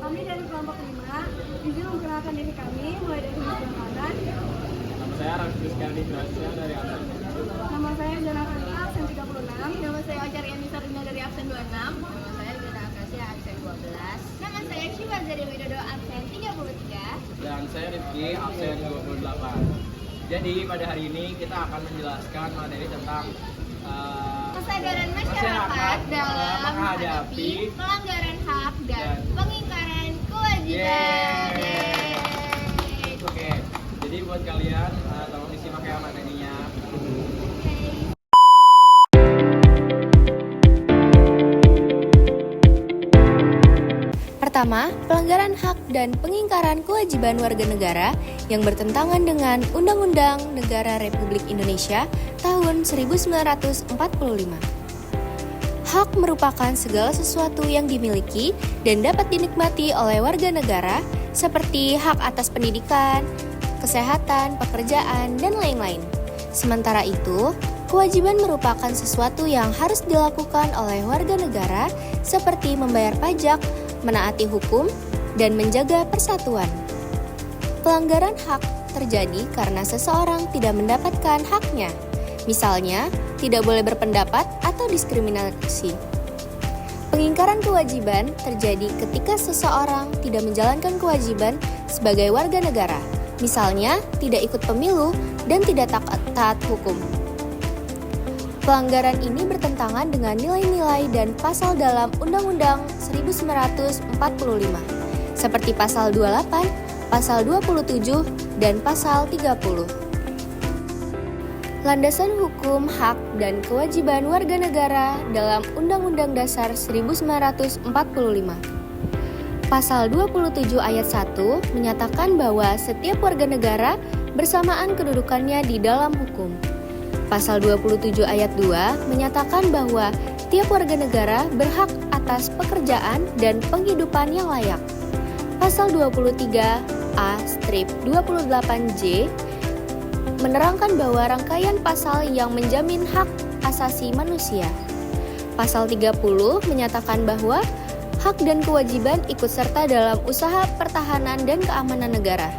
Kami dari kelompok 5 izin memperkenalkan diri kami mulai dari perkenalkan. Nama saya Raffi Sekali Gracia dari absen. Nama saya Jana Ranta, absen 36. Nama saya Ocar Yani Sarina dari absen 26. Nama saya Gita Akasia absen 12. Nama saya Syifa Zari Widodo absen 33. Dan saya Rifki absen 28. Jadi pada hari ini kita akan menjelaskan materi tentang Kesadaran masyarakat dalam menghadapi pelanggaran hak dan pengingkaran kewajiban. Yeay. Oke, jadi buat kalian tolong disimak ya materinya. Pertama, pelanggaran hak dan pengingkaran kewajiban warga negara yang bertentangan dengan Undang-Undang Negara Republik Indonesia tahun 1945. Hak merupakan segala sesuatu yang dimiliki dan dapat dinikmati oleh warga negara seperti hak atas pendidikan, kesehatan, pekerjaan, dan lain-lain. Sementara itu, kewajiban merupakan sesuatu yang harus dilakukan oleh warga negara seperti membayar pajak, menaati hukum, dan menjaga persatuan. Pelanggaran hak terjadi karena seseorang tidak mendapatkan haknya. Misalnya, tidak boleh berpendapat atau diskriminasi. Pengingkaran kewajiban terjadi ketika seseorang tidak menjalankan kewajiban sebagai warga negara. Misalnya, tidak ikut pemilu dan tidak taat hukum. Pelanggaran ini bertentangan dengan nilai-nilai dan pasal dalam Undang-Undang 1945, seperti pasal 28, pasal 27, dan pasal 30. Landasan hukum, hak, dan kewajiban warga negara dalam Undang-Undang Dasar 1945. Pasal 27 ayat 1 menyatakan bahwa setiap warga negara bersamaan kedudukannya di dalam hukum. Pasal 27 ayat 2 menyatakan bahwa tiap warga negara berhak atas pekerjaan dan penghidupan yang layak. Pasal 23A-28J menerangkan bahwa rangkaian pasal yang menjamin hak asasi manusia. Pasal 30 menyatakan bahwa hak dan kewajiban ikut serta dalam usaha pertahanan dan keamanan negara.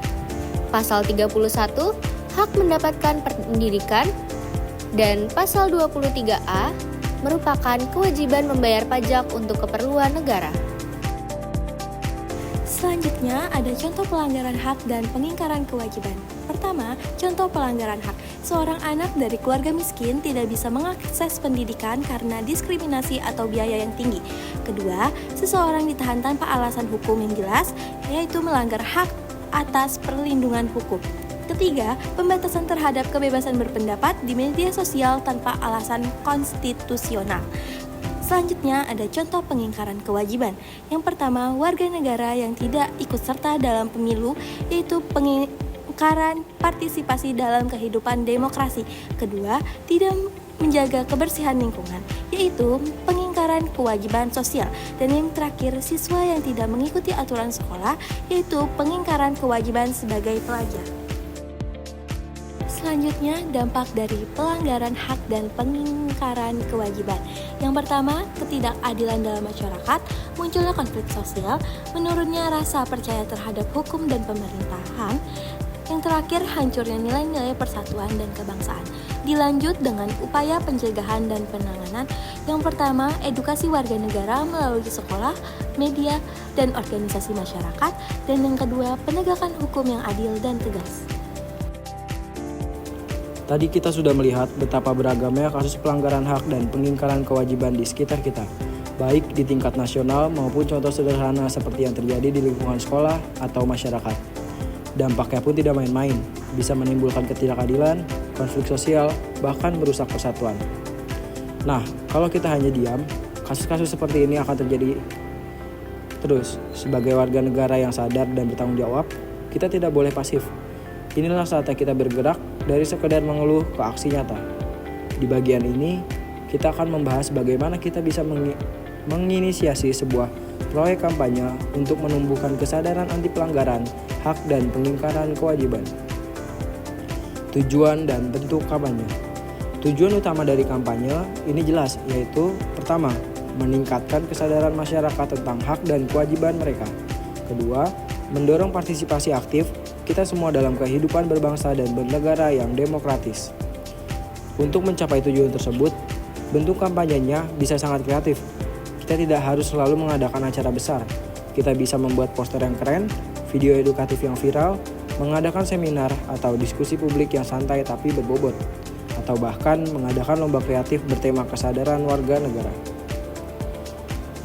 Pasal 31, hak mendapatkan pendidikan, dan pasal 23A merupakan kewajiban membayar pajak untuk keperluan negara. Selanjutnya ada contoh pelanggaran hak dan pengingkaran kewajiban. Pertama, contoh pelanggaran hak. Seorang anak dari keluarga miskin tidak bisa mengakses pendidikan karena diskriminasi atau biaya yang tinggi. Kedua, seseorang ditahan tanpa alasan hukum yang jelas, yaitu melanggar hak atas perlindungan hukum. Ketiga, pembatasan terhadap kebebasan berpendapat di media sosial tanpa alasan konstitusional. Selanjutnya ada contoh pengingkaran kewajiban. Yang pertama, warga negara yang tidak ikut serta dalam pemilu, yaitu pengingkaran partisipasi dalam kehidupan demokrasi. Kedua, tidak menjaga kebersihan lingkungan, yaitu pengingkaran kewajiban sosial. Dan yang terakhir, siswa yang tidak mengikuti aturan sekolah, yaitu pengingkaran kewajiban sebagai pelajar. Selanjutnya, dampak dari pelanggaran hak dan pengingkaran kewajiban. Yang pertama, ketidakadilan dalam masyarakat, munculnya konflik sosial, menurunnya rasa percaya terhadap hukum dan pemerintahan. Yang terakhir, hancurnya nilai-nilai persatuan dan kebangsaan. Dilanjut dengan upaya pencegahan dan penanganan. Yang pertama, edukasi warga negara melalui sekolah, media, dan organisasi masyarakat. Dan yang kedua, penegakan hukum yang adil dan tegas. Tadi kita sudah melihat betapa beragamnya kasus pelanggaran hak dan pengingkaran kewajiban di sekitar kita, baik di tingkat nasional maupun contoh sederhana seperti yang terjadi di lingkungan sekolah atau masyarakat. Dampaknya pun tidak main-main, bisa menimbulkan ketidakadilan, konflik sosial, bahkan merusak persatuan. Nah, kalau kita hanya diam, kasus-kasus seperti ini akan terjadi terus. Sebagai warga negara yang sadar dan bertanggung jawab, kita tidak boleh pasif. Inilah saatnya kita bergerak dari sekedar mengeluh ke aksi nyata. Di bagian ini, kita akan membahas bagaimana kita bisa menginisiasi sebuah proyek kampanye untuk menumbuhkan kesadaran anti pelanggaran hak dan pengingkaran kewajiban. Tujuan dan bentuk kampanye. Tujuan utama dari kampanye ini jelas, yaitu pertama, meningkatkan kesadaran masyarakat tentang hak dan kewajiban mereka. Kedua, mendorong partisipasi aktif kita semua dalam kehidupan berbangsa dan bernegara yang demokratis. Untuk mencapai tujuan tersebut, bentuk kampanyenya bisa sangat kreatif. Kita tidak harus selalu mengadakan acara besar. Kita bisa membuat poster yang keren, video edukatif yang viral, mengadakan seminar atau diskusi publik yang santai tapi berbobot, atau bahkan mengadakan lomba kreatif bertema kesadaran warga negara.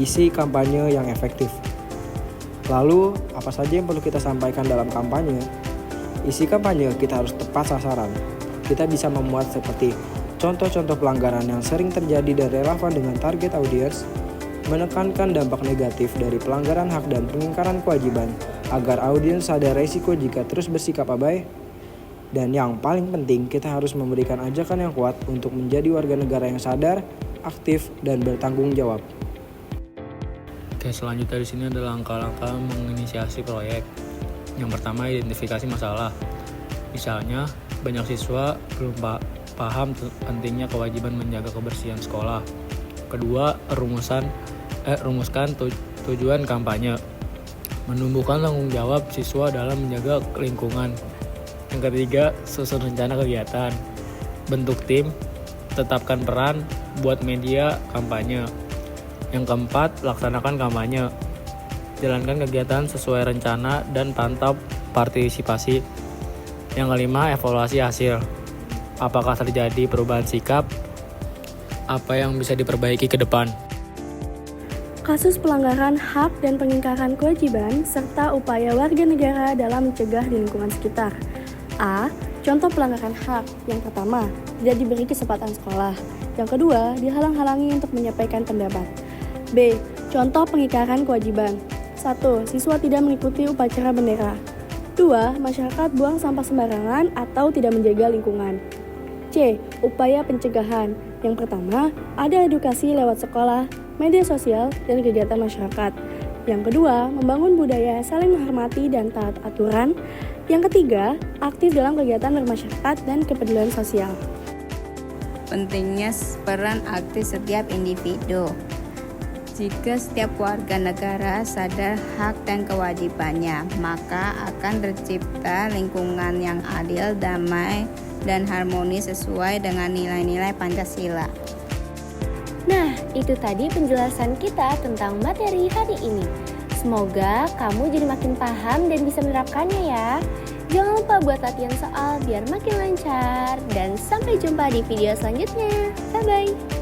Isi kampanye yang efektif. Lalu, apa saja yang perlu kita sampaikan dalam kampanye? Isi kampanye kita harus tepat sasaran. Kita bisa memuat seperti contoh-contoh pelanggaran yang sering terjadi dan relevan dengan target audiens, menekankan dampak negatif dari pelanggaran hak dan pengingkaran kewajiban agar audiens sadar resiko jika terus bersikap abai. Dan yang paling penting, kita harus memberikan ajakan yang kuat untuk menjadi warga negara yang sadar, aktif, dan bertanggung jawab. Oke, selanjutnya di sini adalah langkah-langkah menginisiasi proyek. Yang pertama, identifikasi masalah. Misalnya, banyak siswa belum paham pentingnya kewajiban menjaga kebersihan sekolah. Kedua, rumuskan tujuan kampanye. Menumbuhkan tanggung jawab siswa dalam menjaga lingkungan. Yang ketiga, susun rencana kegiatan. Bentuk tim, tetapkan peran, buat media kampanye. Yang keempat, laksanakan kampanye. Jalankan kegiatan sesuai rencana dan pantau partisipasi. Yang kelima, evaluasi hasil. Apakah terjadi perubahan sikap? Apa yang bisa diperbaiki ke depan? Kasus pelanggaran hak dan pengingkaran kewajiban serta upaya warga negara dalam mencegah di lingkungan sekitar. A. Contoh pelanggaran hak. Yang pertama, tidak diberi kesempatan sekolah. Yang kedua, dihalang-halangi untuk menyampaikan pendapat. B. Contoh pengingkaran kewajiban. 1. Siswa tidak mengikuti upacara bendera. 2. Masyarakat buang sampah sembarangan atau tidak menjaga lingkungan. C. Upaya pencegahan. Yang pertama, ada edukasi lewat sekolah, media sosial, dan kegiatan masyarakat. Yang kedua, membangun budaya saling menghormati dan taat aturan. Yang ketiga, aktif dalam kegiatan bermasyarakat dan kepedulian sosial. Pentingnya peran aktif setiap individu. Jika setiap warga negara sadar hak dan kewajibannya, maka akan tercipta lingkungan yang adil, damai, dan harmonis sesuai dengan nilai-nilai Pancasila. Nah, itu tadi penjelasan kita tentang materi hari ini. Semoga kamu jadi makin paham dan bisa menerapkannya ya. Jangan lupa buat latihan soal biar makin lancar. Dan sampai jumpa di video selanjutnya. Bye-bye.